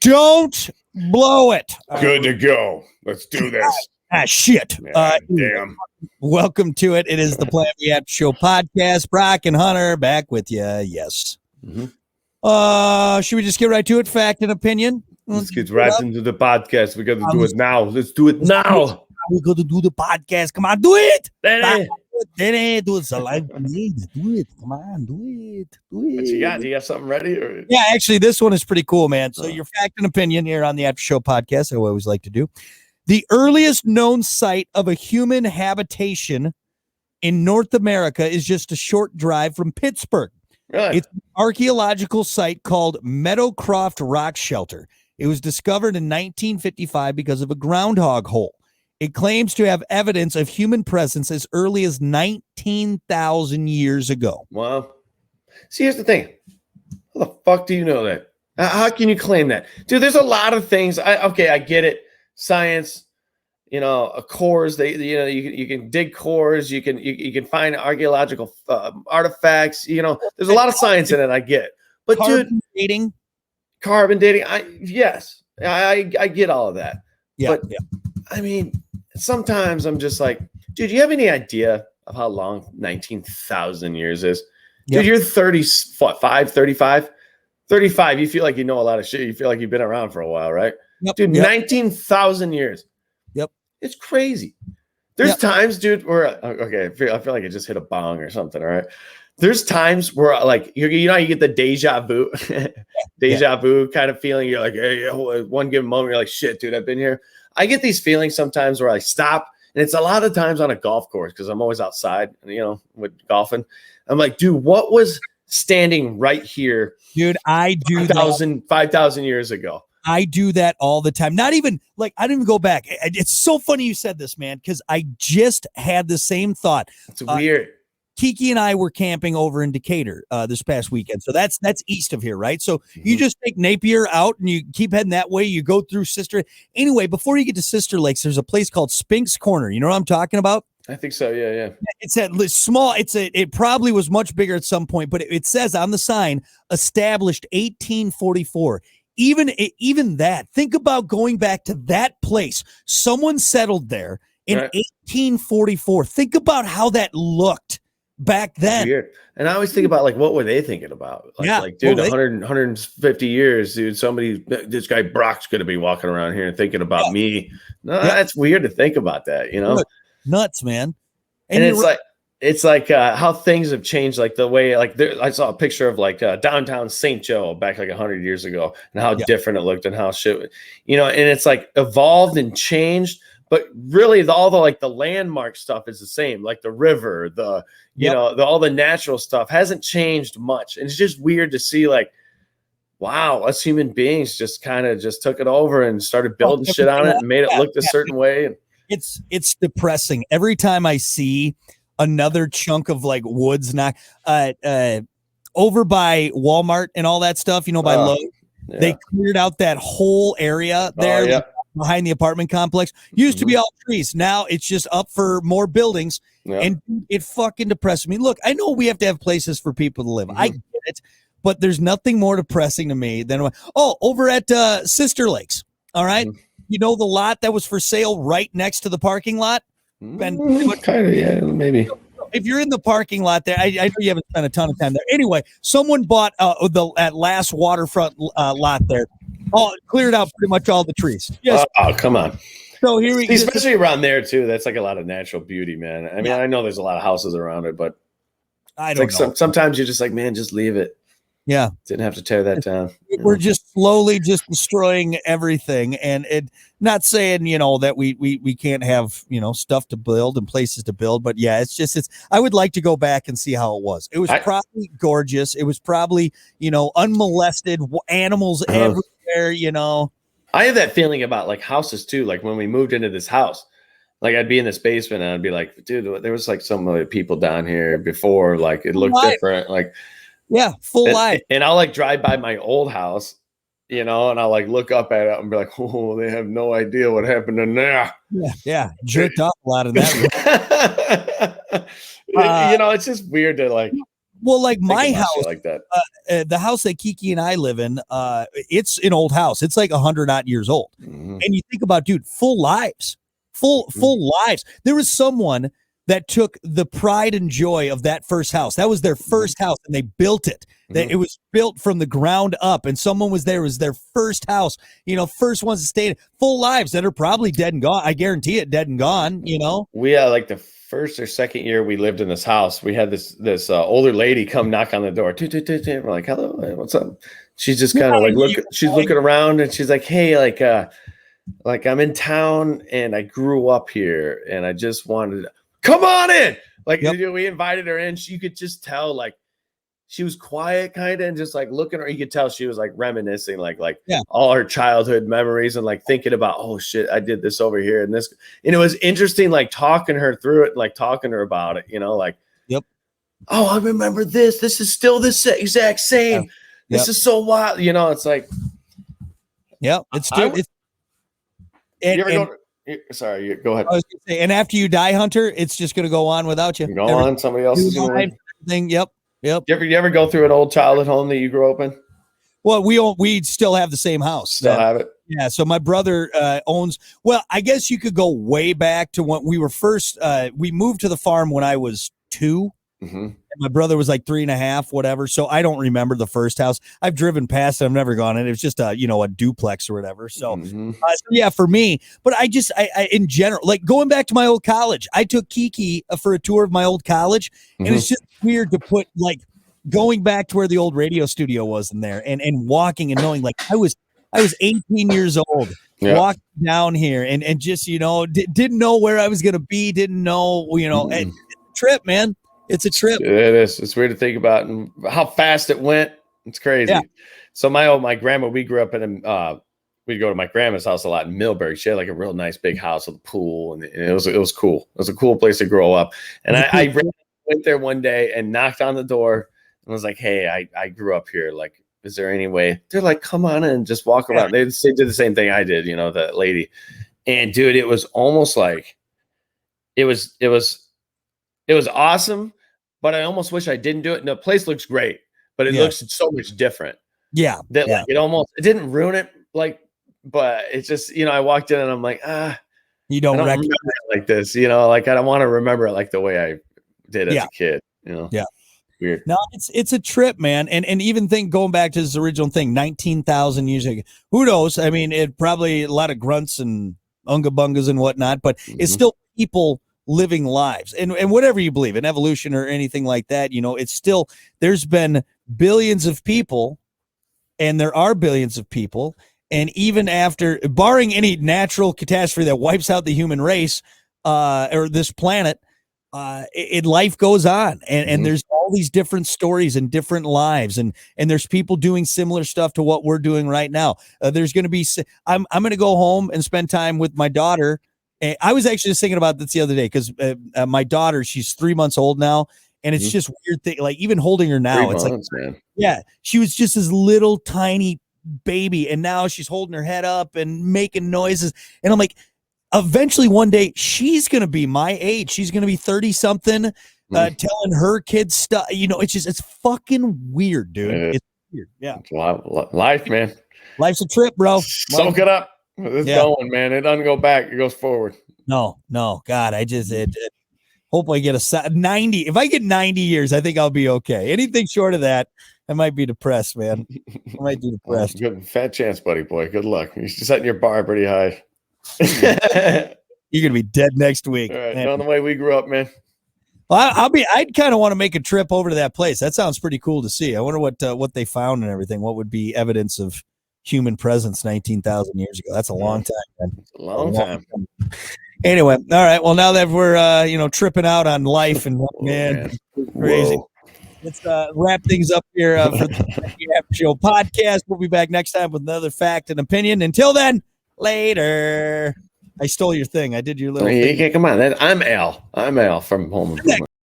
Don't blow it. Good to go. Let's do this. Shit. Damn. Welcome to it. It is the Plan B After Show podcast. Brock and Hunter back with you. Yes. Mm-hmm. Should we just get right to it? Fact and opinion. Let's get right into the podcast. We got to do it now. Let's do it now. We're going to do the podcast. Come on, do it. Danny. Do it. It's a live need. Do it. Come on, do it. Do it. What you got? Do you have something ready? Or? Yeah, actually, this one is pretty cool, man. So your fact and opinion here on the After Show podcast, I always like to do. The earliest known site of a human habitation in North America is just a short drive from Pittsburgh. Really? It's an archaeological site called Meadowcroft Rock Shelter. It was discovered in 1955 because of a groundhog hole. It claims to have evidence of human presence as early as 19,000 years ago. Wow. See, here's the thing. How the fuck do you know that? How can you claim that? Dude, there's a lot of things. I get it. Science, cores. You can dig cores. You can find archaeological artifacts. There's a lot of science in it. I get it. But Carbon dating. Carbon dating. Yes, I get all of that. Yeah. But I mean, sometimes I'm just like, dude, you have any idea of how long 19,000 years is? Dude, you're 35, 35. You feel like you know a lot of shit. You feel like you've been around for a while, right? Yep. Dude, 19,000 years. Yep. It's crazy. There's times, dude, where, I feel like I just hit a bong or something, all right? There's times where, like, you get the deja vu kind of feeling. You're like, hey, one given moment, you're like, shit, dude, I've been here. I get these feelings sometimes where I stop, and it's a lot of times on a golf course because I'm always outside, with golfing. I'm like, dude, what was standing right here? Dude, I do 5,000 years ago. I do that all the time. Not even like I didn't even go back. It's so funny you said this, man, because I just had the same thought. It's weird. Kiki and I were camping over in Decatur this past weekend. So that's east of here, right? So you just take Napier out and you keep heading that way. You go through Sister. Anyway, before you get to Sister Lakes, there's a place called Spink's Corner. You know what I'm talking about? I think so. Yeah. It's that small. It probably was much bigger at some point, but it says on the sign, established 1844. Even that, think about going back to that place. Someone settled there in 1844. Think about how that looked back then. Weird. And I always think about, like, what were they thinking about? Dude, 150 years, dude, this guy Brock's going to be walking around here and thinking about me. No, that's weird to think about that, Nuts, man. And it's like how things have changed, like the way, like I saw a picture of like downtown St. Joe back like 100 years ago and how different it looked and how shit, and it's like evolved and changed, but really all the landmark stuff is the same, like the river, all the natural stuff hasn't changed much. And it's just weird to see, like, wow, us human beings just kind of just took it over and started building shit on it and made it look a certain way. It's depressing every time I see another chunk of like woods over by Walmart and all that stuff, by Lowe's. Yeah. They cleared out that whole area there behind the apartment complex. Used to be all trees. Now it's just up for more buildings. Yeah. And it fucking depresses me. Look, I know we have to have places for people to live. I get it, but there's nothing more depressing to me than over at Sister Lakes. All right. The lot that was for sale right next to the parking lot. Maybe. If you're in the parking lot there, I know you haven't spent a ton of time there. Anyway, someone bought that last waterfront lot there. Cleared out pretty much all the trees. Yes. Oh, come on. So here we go. Especially around there too. That's like a lot of natural beauty, man. I mean, I know there's a lot of houses around it, but I don't know. Sometimes you're just like, man, just leave it. Yeah. Didn't have to tear that down. We're just slowly just destroying everything. And not saying, that we can't have, stuff to build and places to build. But yeah, I would like to go back and see how it was. It was probably gorgeous. It was probably, unmolested animals everywhere, I have that feeling about like houses too. Like when we moved into this house, like I'd be in this basement and I'd be like, dude, there was like some other people down here before. Like it looked different. Like, yeah, full life. And I'll like drive by my old house, and I'll like look up at it and be like, oh, they have no idea what happened in there. Yeah. Jerked up a lot of that. It's just weird to like, Well, like my house, like that. The house that Kiki and I live in, it's an old house. It's like 100 odd years old. And you think about, dude, full lives. There was someone that took the pride and joy of that first house. That was their first house, and they built it. It was built from the ground up, and someone was there. It was their first house, first ones to stay. Full lives that are probably dead and gone. I guarantee it, dead and gone. We like the first or second year we lived in this house, we had this older lady come knock on the door. We're like, hello, what's up? She's just kind of like she's looking around, and she's like, hey, like I'm in town and I grew up here and I just wanted to come on in. Like, we invited her in. You could just tell, like, she was quiet kind of, and just like looking at her, you could tell she was like reminiscing, like all her childhood memories, and like thinking about, oh shit, I did this over here and this. And it was interesting, like talking her through it, like talking to her about it, like, oh, I remember this. This is still the exact same. This is so wild. It's like, it's still, sorry, go ahead. I was gonna say, and after you die, Hunter, it's just going to go on without you. Somebody else is going to. Yep. You ever go through an old childhood home that you grew up in? Well, we still have the same house. Still have it. Yeah. So my brother owns. Well, I guess you could go way back to when we were first. We moved to the farm when I was 2. And my brother was like 3.5, whatever. So I don't remember the first house. I've driven past it. I've never gone in. It was just a duplex or whatever. So, yeah, for me. But I in general, like going back to my old college, I took Kiki for a tour of my old college, and it's just weird to put like going back to where the old radio studio was in there, and walking and knowing, like, I was 18 years old. Walking down here and just didn't know where I was gonna be. Didn't know trip, man. It's a trip. It is. It's weird to think about and how fast it went. It's crazy. Yeah. So my grandma, we grew up in we'd go to my grandma's house a lot in Millbury. She had like a real nice big house with a pool, and it was cool. It was a cool place to grow up. And I went there one day and knocked on the door and was like, hey, I grew up here. Like, is there any way? They're like, come on in, just walk around. They did the same thing I did, that lady. And dude, it was almost like it was awesome. But I almost wish I didn't do it. And the place looks great, but it looks so much different. Yeah. That like it didn't ruin it, like, but it's just, I walked in and I'm like, you don't remember it like this, like I don't want to remember it like the way I did as a kid, Yeah. Weird. No, it's a trip, man. And even think going back to this original thing, 19,000 years ago. Who knows? I mean, it probably a lot of grunts and unga bungas and whatnot, but it's still people living lives, and whatever you believe in evolution or anything like that, it's still, there's been billions of people, and there are billions of people, and even after, barring any natural catastrophe that wipes out the human race or this planet, life goes on, and there's all these different stories and different lives, and there's people doing similar stuff to what we're doing right now. There's going to be, I'm going to go home and spend time with my daughter. I was actually just thinking about this the other day because my daughter, she's 3 months old now, and it's just weird thing. Like even holding her now, it's like, man. She was just this little tiny baby, and now she's holding her head up and making noises, and I'm like, eventually one day she's gonna be my age. She's gonna be 30 something, telling her kids stuff. It's fucking weird, dude. It's weird. Yeah, it's life, man. Life's a trip, bro. Soak it up. It's going, man. It doesn't go back. It goes forward. No. God, I just hope I get 90. If I get 90 years, I think I'll be okay. Anything short of that, I might be depressed, man. I might be depressed. Good, fat chance, buddy boy. Good luck. You're setting your bar pretty high. You're gonna be dead next week. All right, on the way we grew up, man. Well, I'd kind of want to make a trip over to that place. That sounds pretty cool to see. I wonder what they found and everything. What would be evidence of human presence 19,000 years ago? That's a long time, man. It's a long time. Anyway, all right. Well, now that we're tripping out on life and man. Crazy. Whoa. Let's wrap things up here for the After Show podcast. We'll be back next time with another fact and opinion. Until then, later. I stole your thing. I did your little thing. Come on. I'm Al. I'm Al from Home Improvement.